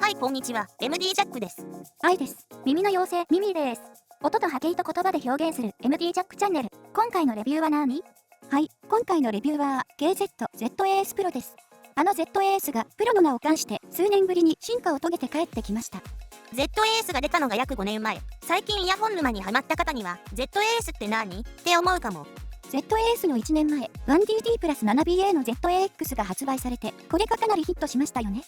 はい、こんにちは。MD ジャックです。愛です。耳の妖精、ミミです。音と波形と言葉で表現する MD ジャックチャンネル。今回のレビューは何？はい、今回のレビューは KZ-ZAS Pro です。ZAS がプロの名を冠して数年ぶりに進化を遂げて帰ってきました。ZAS が出たのが約5年前。最近イヤホン沼にハマった方には ZAS って何？って思うかも。ZAS の1年前、1DD プラス 7BA の ZAX が発売されて、これがかなりヒットしましたよね。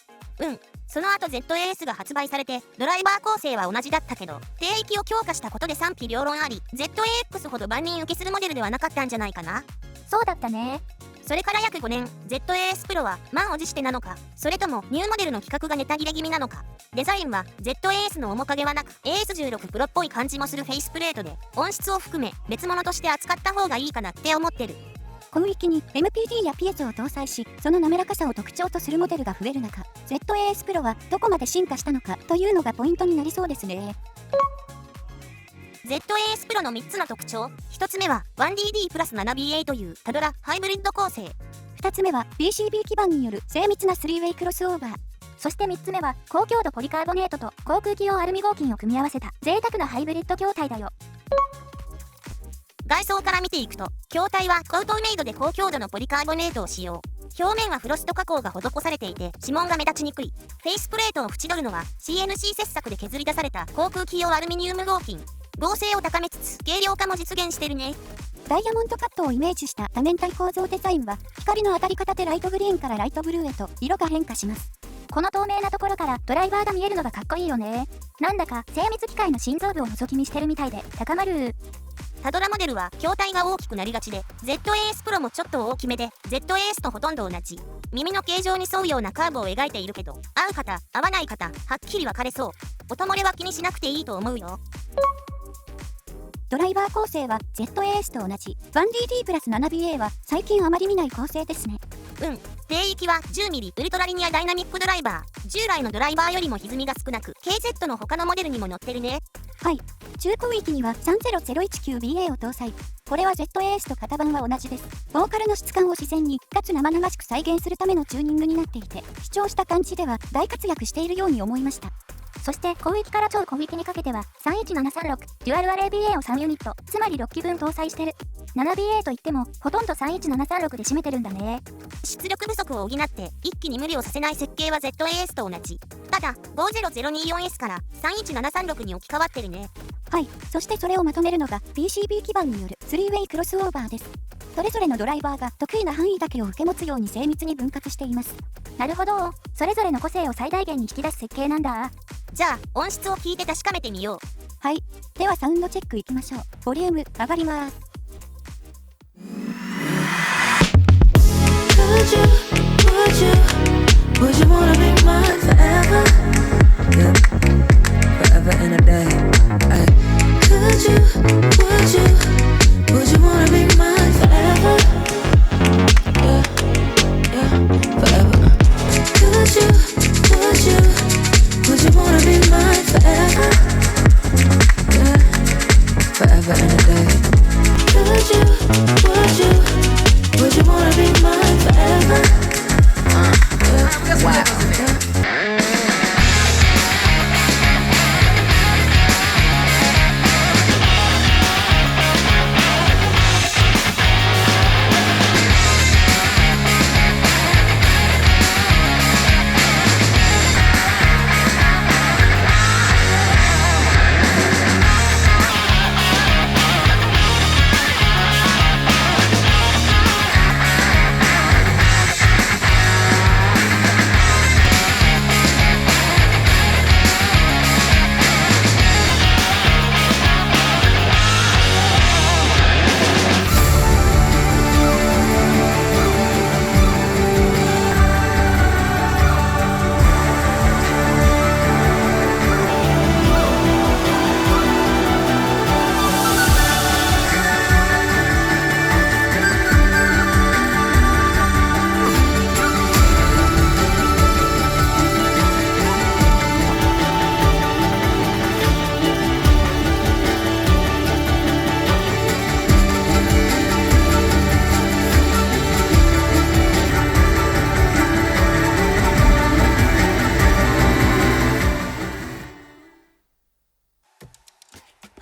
その後 ZAS が発売されて、ドライバー構成は同じだったけど、低域を強化したことで賛否両論あり、ZAX ほど万人受けするモデルではなかったんじゃないかな。そうだったね。それから約5年、ZAS Pro は満を持してなのか、それともニューモデルの規格がネタ切れ気味なのか。デザインは ZAS の面影はなく AS16 Pro っぽい感じもするフェイスプレートで、音質を含め別物として扱った方がいいかなって思ってる。広域に MPD やピエゾを搭載し、その滑らかさを特徴とするモデルが増える中、ZAS Pro はどこまで進化したのかというのがポイントになりそうですね。ZAS Pro の3つの特徴。1つ目は 1DD プラス 7BA というタドラハイブリッド構成。2つ目は PCB 基板による精密な 3-way クロスオーバー。そして3つ目は高強度ポリカーボネートと航空機用アルミ合金を組み合わせた贅沢なハイブリッド筐体だよ。外装から見ていくと、筐体はコートメイドで高強度のポリカーボネートを使用。表面はフロスト加工が施されていて指紋が目立ちにくい。フェイスプレートを縁取るのは CNC 切削で削り出された航空機用アルミニウム合金。合成を高めつつ軽量化も実現してるね。ダイヤモンドカットをイメージした多面体構造デザインは光の当たり方でライトグリーンからライトブルーへと色が変化します。この透明なところからドライバーが見えるのがかっこいいよね。なんだか精密機械の心臓部を覗き見してるみたいで高まる。タドラモデルは筐体が大きくなりがちで ZAS Pro もちょっと大きめで ZAS とほとんど同じ。耳の形状に沿うようなカーブを描いているけど、合う方合わない方はっきり分かれそう。音漏れは気にしなくていいと思うよ。ドライバー構成は ZAS と同じ 1DD プラス 7BA は最近あまり見ない構成ですね。低域は 10mm ウルトラリニアダイナミックドライバー。従来のドライバーよりも歪みが少なく KZ の他のモデルにも載ってるね。はい、中広域には 30019BA を搭載。これは ZAS と型番は同じです。ボーカルの質感を自然にかつ生々しく再現するためのチューニングになっていて、視聴した感じでは大活躍しているように思いました。そして広域から超広域にかけては31736デュアルアレイ BA を3ユニット、つまり6機分搭載してる。7BA といってもほとんど31736で占めてるんだね。出力不足を補って一気に無理をさせない設計は ZAS と同じ。ただ 50024S から31736に置き換わってるね。はい、そしてそれをまとめるのが PCB 基板による 3-way クロスオーバーです。それぞれのドライバーが得意な範囲だけを受け持つように精密に分割しています。なるほど、それぞれの個性を最大限に引き出す設計なんだ。じゃあ音質を聞いて確かめてみよう。はい、ではサウンドチェックいきましょう。ボリューム上がります。Would you wanna be mine forever? Yeah, forever and a day. Ay. Would you wanna be mine forever? Yeah, yeah, forever. Would you wanna be mine forever? Yeah, forever and a day. Would you wanna be mine forever? Wow.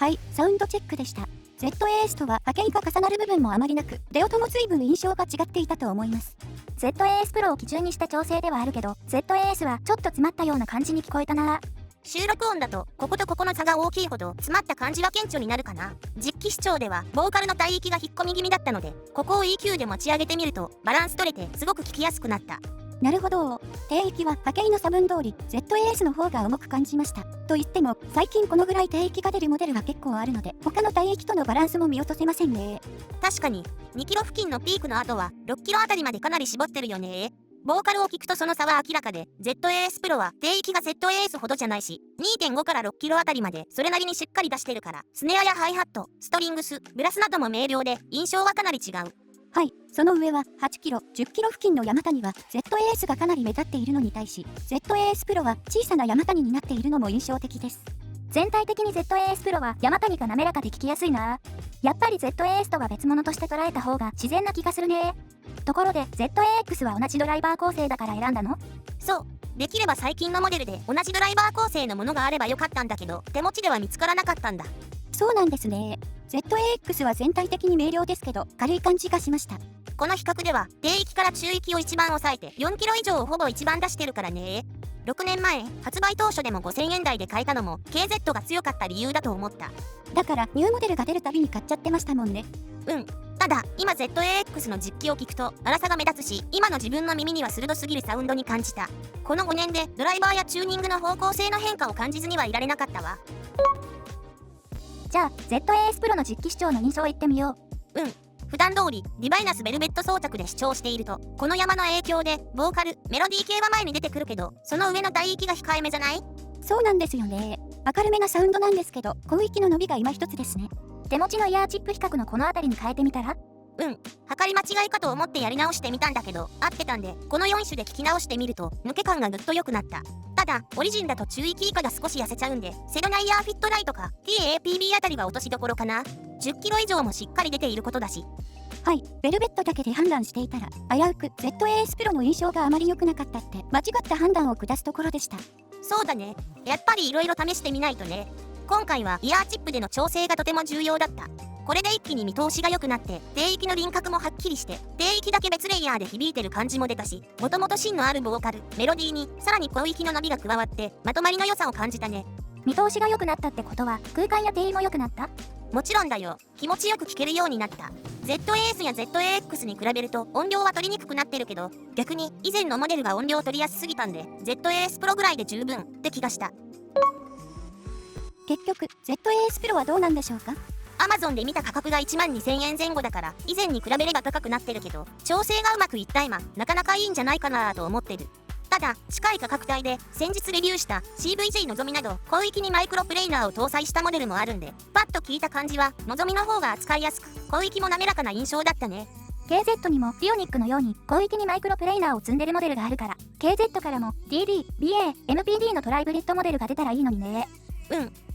はい、サウンドチェックでした。ZAS とは波形が重なる部分もあまりなく、レオとも随分印象が違っていたと思います。ZAS プロを基準にした調整ではあるけど、ZAS はちょっと詰まったような感じに聞こえたな。収録音だとこことここの差が大きいほど詰まった感じは顕著になるかな。実機視聴ではボーカルの帯域が引っ込み気味だったので、ここを EQ で持ち上げてみるとバランス取れてすごく聞きやすくなった。なるほど。低域は波形の差分通り ZAS の方が重く感じました。と言っても最近このぐらい低域が出るモデルが結構あるので、他の帯域とのバランスも見落とせませんね。確かに2キロ付近のピークの後は6キロあたりまでかなり絞ってるよね。ボーカルを聞くとその差は明らかで、ZAS プロは低域が ZAS ほどじゃないし、2.5 から6キロあたりまでそれなりにしっかり出してるから、スネアやハイハット、ストリングス、ブラスなども明瞭で印象はかなり違う。はい、その上は8キロ、10キロ付近の山谷は ZAS がかなり目立っているのに対し、ZAS プロは小さな山谷になっているのも印象的です。全体的に ZAS プロは山谷が滑らかで聞きやすいな。やっぱり ZAS とは別物として捉えた方が自然な気がするね。ところで ZAX は同じドライバー構成だから選んだの？そう。できれば最近のモデルで同じドライバー構成のものがあればよかったんだけど、手持ちでは見つからなかったんだ。そうなんですね。ZAX は全体的に明瞭ですけど、軽い感じがしました。この比較では、低域から中域を一番抑えて4キロ以上をほぼ一番出してるからね。6年前、発売当初でも5000円台で買えたのも KZ が強かった理由だと思った。だからニューモデルが出るたびに買っちゃってましたもんね。うん。ただ、今 ZAX の実機を聞くと粗さが目立つし、今の自分の耳には鋭すぎるサウンドに感じた。この5年でドライバーやチューニングの方向性の変化を感じずにはいられなかったわ。じゃあ ZAS プロの実機視聴の印象を言ってみよう。普段通りディバイナスベルベット装着で視聴していると、この山の影響でボーカル、メロディー系は前に出てくるけど、その上の帯域が控えめじゃない？そうなんですよね。明るめなサウンドなんですけど、広域の伸びが今一つですね。手持ちのイヤーチップ比較のこの辺りに変えてみたら？測り間違いかと思ってやり直してみたんだけど、合ってたんで、この4種で聞き直してみると、抜け感がぐっと良くなった。ただ、オリジンだと中域以下が少し痩せちゃうんで、セルナイヤーフィットライとか TAPB あたりは落としどころかな。10キロ以上もしっかり出ていることだし。はい、ベルベットだけで判断していたら、危うく ZAS プロの印象があまり良くなかったって間違った判断を下すところでした。そうだね。やっぱり色々試してみないとね。今回はイヤーチップでの調整がとても重要だった。これで一気に見通しが良くなって、低域の輪郭もはっきりして、低域だけ別レイヤーで響いてる感じも出たし、もともと芯のあるボーカル、メロディーに、さらに広域の伸びが加わって、まとまりの良さを感じたね。見通しが良くなったってことは、空間や定位も良くなった？もちろんだよ。気持ちよく聴けるようになった。ZAS や ZAX に比べると音量は取りにくくなってるけど、逆に以前のモデルが音量取りやすすぎたんで、ZAS プロぐらいで十分って気がした。結局、ZAS プロはどうなんでしょうか？Amazon で見た価格が12,000円前後だから、以前に比べれば高くなってるけど、調整がうまくいった今、なかなかいいんじゃないかなと思ってる。ただ、近い価格帯で先日レビューした CVJ のぞみなど、広域にマイクロプレイナーを搭載したモデルもあるんで、パッと聞いた感じは、のぞみの方が扱いやすく、広域も滑らかな印象だったね。KZ にもビオニックのように広域にマイクロプレイナーを積んでるモデルがあるから、KZ からも DD、BA、MPD のトライブレッドモデルが出たらいいのにね。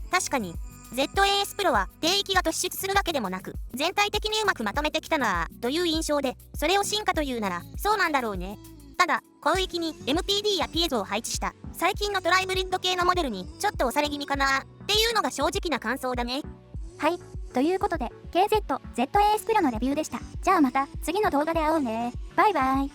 確かに。ZAS プロは低域が突出するだけでもなく、全体的にうまくまとめてきたなぁという印象で、それを進化というならそうなんだろうね。ただ、広域に MPD やピエゾを配置した最近のトライブリッド系のモデルにちょっと押され気味かなっていうのが正直な感想だね。はい。ということで、KZ、ZAS プロのレビューでした。じゃあまた次の動画で会おうね。バイバイ。